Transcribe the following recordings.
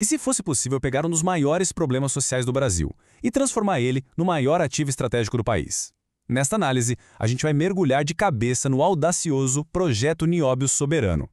E se fosse possível pegar um dos maiores problemas sociais do Brasil e transformar ele no maior ativo estratégico do país? Nesta análise, a gente vai mergulhar de cabeça no audacioso Projeto Nióbio Soberano.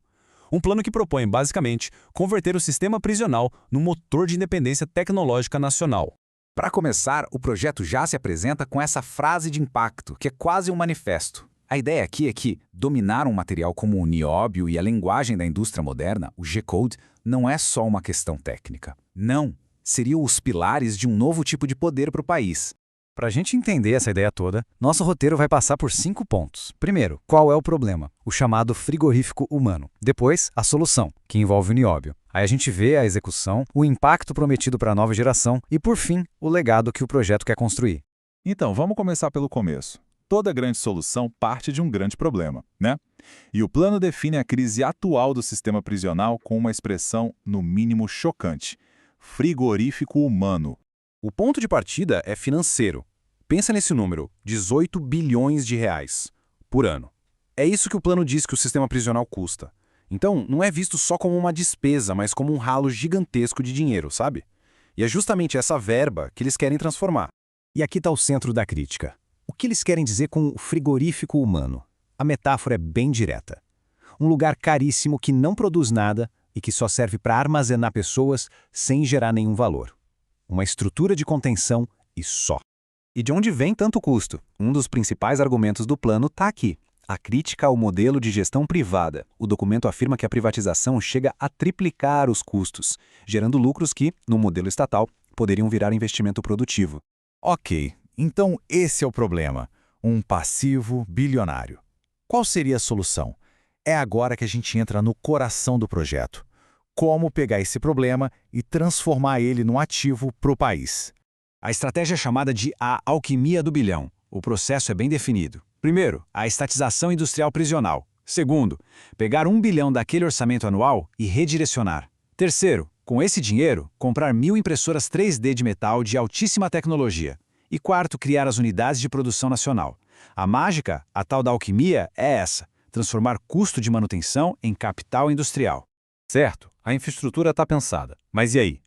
Um plano que propõe, basicamente, converter o sistema prisional num motor de independência tecnológica nacional. Para começar, o projeto já se apresenta com essa frase de impacto, que é quase um manifesto. A ideia aqui é que dominar um material como o nióbio e a linguagem da indústria moderna, o G-Code, não é só uma questão técnica. Não, seriam os pilares de um novo tipo de poder para o país. Para a gente entender essa ideia toda, nosso roteiro vai passar por 5 pontos. Primeiro, qual é o problema? O chamado frigorífico humano. Depois, a solução, que envolve o nióbio. Aí a gente vê a execução, o impacto prometido para a nova geração e, por fim, o legado que o projeto quer construir. Então, vamos começar pelo começo. Toda grande solução parte de um grande problema, né? E o plano define a crise atual do sistema prisional com uma expressão, no mínimo, chocante: frigorífico humano. O ponto de partida é financeiro. Pensa nesse número, 18 bilhões de reais por ano. É isso que o plano diz que o sistema prisional custa. Então, não é visto só como uma despesa, mas como um ralo gigantesco de dinheiro, sabe? E é justamente essa verba que eles querem transformar. E aqui está o centro da crítica. O que eles querem dizer com o frigorífico humano? A metáfora é bem direta. Um lugar caríssimo que não produz nada e que só serve para armazenar pessoas sem gerar nenhum valor. Uma estrutura de contenção e só. E de onde vem tanto custo? Um dos principais argumentos do plano está aqui. A crítica ao modelo de gestão privada. O documento afirma que a privatização chega a triplicar os custos, gerando lucros que, no modelo estatal, poderiam virar investimento produtivo. Ok, então esse é o problema. Um passivo bilionário. Qual seria a solução? É agora que a gente entra no coração do projeto. Como pegar esse problema e transformar ele num ativo para o país. A estratégia é chamada de a alquimia do bilhão. O processo é bem definido. Primeiro, a estatização industrial prisional. Segundo, pegar 1 bilhão daquele orçamento anual e redirecionar. Terceiro, com esse dinheiro, comprar 1.000 impressoras 3D de metal de altíssima tecnologia. E quarto, criar as unidades de produção nacional. A mágica, a tal da alquimia, é essa: transformar custo de manutenção em capital industrial. Certo, a infraestrutura está pensada. Mas e aí?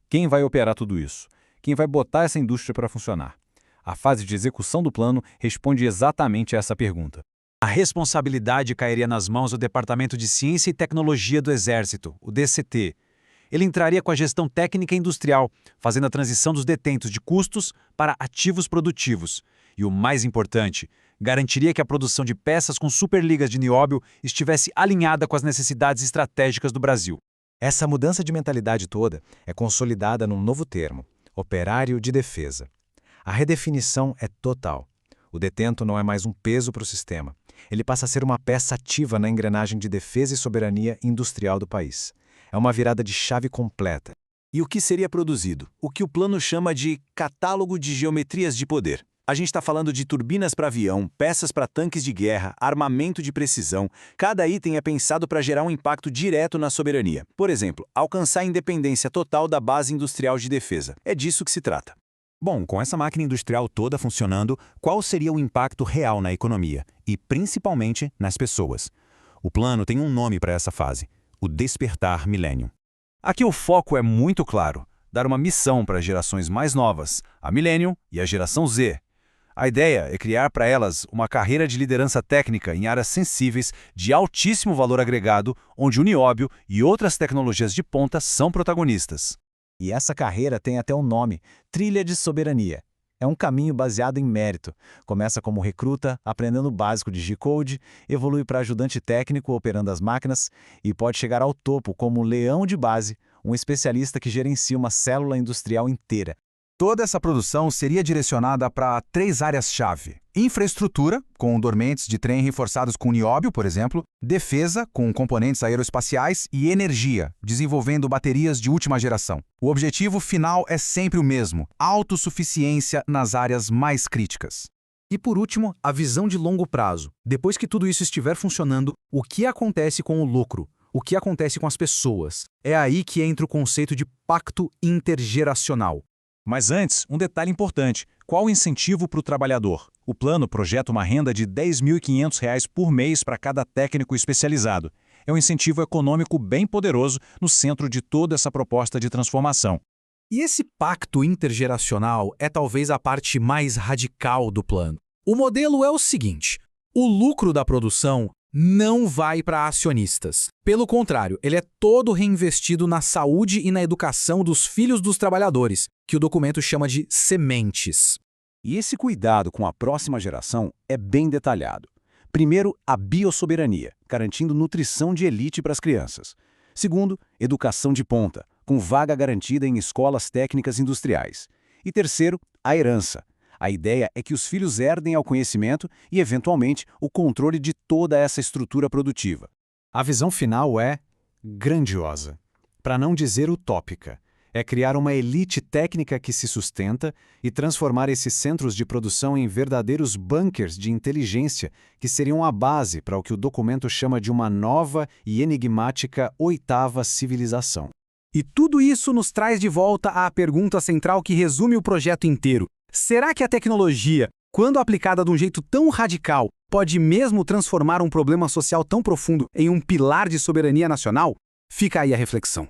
Quem vai operar tudo isso? Quem vai botar essa indústria para funcionar? A fase de execução do plano responde exatamente a essa pergunta. A responsabilidade cairia nas mãos do Departamento de Ciência e Tecnologia do Exército, o DCT. Ele entraria com a gestão técnica e industrial, fazendo a transição dos detentos de custos para ativos produtivos. E o mais importante, garantiria que a produção de peças com superligas de nióbio estivesse alinhada com as necessidades estratégicas do Brasil. Essa mudança de mentalidade toda é consolidada num novo termo: operário de defesa. A redefinição é total. O detento não é mais um peso para o sistema. Ele passa a ser uma peça ativa na engrenagem de defesa e soberania industrial do país. É uma virada de chave completa. E o que seria produzido? O que o plano chama de catálogo de geometrias de poder. A gente está falando de turbinas para avião, peças para tanques de guerra, armamento de precisão. Cada item é pensado para gerar um impacto direto na soberania. Por exemplo, alcançar a independência total da base industrial de defesa. É disso que se trata. Bom, com essa máquina industrial toda funcionando, qual seria o impacto real na economia e, principalmente, nas pessoas? O plano tem um nome para essa fase: o Despertar Millennium. Aqui o foco é muito claro: dar uma missão para as gerações mais novas, a Millennium e a geração Z. A ideia é criar para elas uma carreira de liderança técnica em áreas sensíveis de altíssimo valor agregado, onde o nióbio e outras tecnologias de ponta são protagonistas. E essa carreira tem até um nome: Trilha de Soberania. É um caminho baseado em mérito. Começa como recruta, aprendendo o básico de G-Code, evolui para ajudante técnico operando as máquinas e pode chegar ao topo como leão de base, um especialista que gerencia uma célula industrial inteira. Toda essa produção seria direcionada para 3 áreas-chave: infraestrutura, com dormentes de trem reforçados com nióbio, por exemplo; defesa, com componentes aeroespaciais; e energia, desenvolvendo baterias de última geração. O objetivo final é sempre o mesmo: autossuficiência nas áreas mais críticas. E por último, a visão de longo prazo. Depois que tudo isso estiver funcionando, o que acontece com o lucro? O que acontece com as pessoas? É aí que entra o conceito de pacto intergeracional. Mas antes, um detalhe importante: qual o incentivo para o trabalhador? O plano projeta uma renda de R$ 10.500 por mês para cada técnico especializado. é um incentivo econômico bem poderoso no centro de toda essa proposta de transformação. E esse pacto intergeracional é talvez a parte mais radical do plano. O modelo é o seguinte: o lucro da produção não vai para acionistas. Pelo contrário, ele é todo reinvestido na saúde e na educação dos filhos dos trabalhadores, que o documento chama de sementes. E esse cuidado com a próxima geração é bem detalhado. Primeiro, a biossoberania, garantindo nutrição de elite para as crianças. Segundo, educação de ponta, com vaga garantida em escolas técnicas industriais. E terceiro, a herança. A ideia é que os filhos herdem ao conhecimento e, eventualmente, o controle de toda essa estrutura produtiva. A visão final é grandiosa, para não dizer utópica. É criar uma elite técnica que se sustenta e transformar esses centros de produção em verdadeiros bunkers de inteligência que seriam a base para o que o documento chama de uma nova e enigmática oitava civilização. E tudo isso nos traz de volta à pergunta central que resume o projeto inteiro. Será que a tecnologia, quando aplicada de um jeito tão radical, pode mesmo transformar um problema social tão profundo em um pilar de soberania nacional? Fica aí a reflexão.